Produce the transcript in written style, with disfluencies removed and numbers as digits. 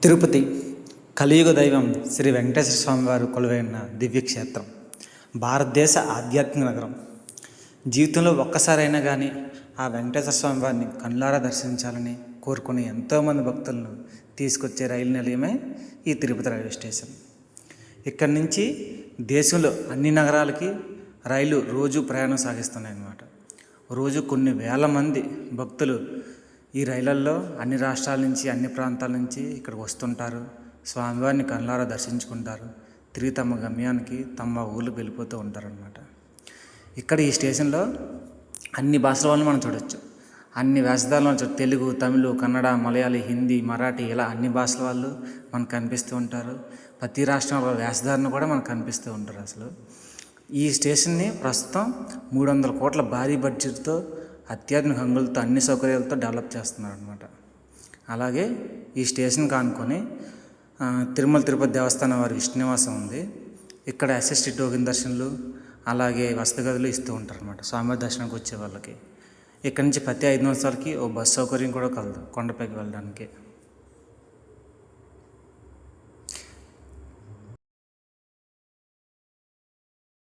తిరుపతి కలియుగ దైవం శ్రీ వెంకటేశ్వర స్వామివారు కొలువైన దివ్యక్షేత్రం, భారతదేశ ఆధ్యాత్మిక నగరం. జీవితంలో ఒక్కసారైనా కానీ ఆ వెంకటేశ్వర స్వామి వారిని కళ్ళారా దర్శించాలని కోరుకునే ఎంతోమంది భక్తులను తీసుకొచ్చే రైలు నిలయమే ఈ తిరుపతి రైల్వే స్టేషన్. ఇక్కడి నుంచి దేశంలో అన్ని నగరాలకి రైలు రోజు ప్రయాణం సాగిస్తున్నాయి అన్నమాట. రోజు కొన్ని వేల మంది భక్తులు ఈ రైళ్లల్లో అన్ని రాష్ట్రాల నుంచి, అన్ని ప్రాంతాల నుంచి ఇక్కడికి వస్తుంటారు. స్వామివారిని కళ్ళారా దర్శించుకుంటారు. తిరిగి తమ గమ్యానికి, తమ ఊళ్ళకి వెళ్ళిపోతూ ఉంటారనమాట. ఇక్కడ ఈ స్టేషన్లో అన్ని భాషల వాళ్ళని మనం చూడవచ్చు. అన్ని వేషధాలను చూడవచ్చు. తెలుగు, తమిళ, కన్నడ, మలయాళీ, హిందీ, మరాఠీ, ఇలా అన్ని భాషల వాళ్ళు మనకు కనిపిస్తూ ఉంటారు. ప్రతి రాష్ట్రంలో వేషధారణ కూడా మనకు కనిపిస్తూ ఉంటారు. అసలు ఈ స్టేషన్ని ప్రస్తుతం 300 కోట్ల భారీ బడ్జెట్తో, అత్యాధునిక హంగులతో, అన్ని సౌకర్యాలతో డెవలప్ చేస్తున్నారు అనమాట. అలాగే ఈ స్టేషన్ కానుకొని తిరుమల తిరుపతి దేవస్థానం వారి విష్ణునివాసం ఉంది. ఇక్కడ ఎస్ఎస్టీ టోకెన్ దర్శనలు, అలాగే వసతి గదులు ఇస్తూ ఉంటారు అనమాట స్వామివారి దర్శనానికి వచ్చే వాళ్ళకి. ఇక్కడ నుంచి ప్రతి 5 నిమిషాలకి ఓ బస్సు సౌకర్యం కూడా కలదు కొండపైకి వెళ్ళడానికి.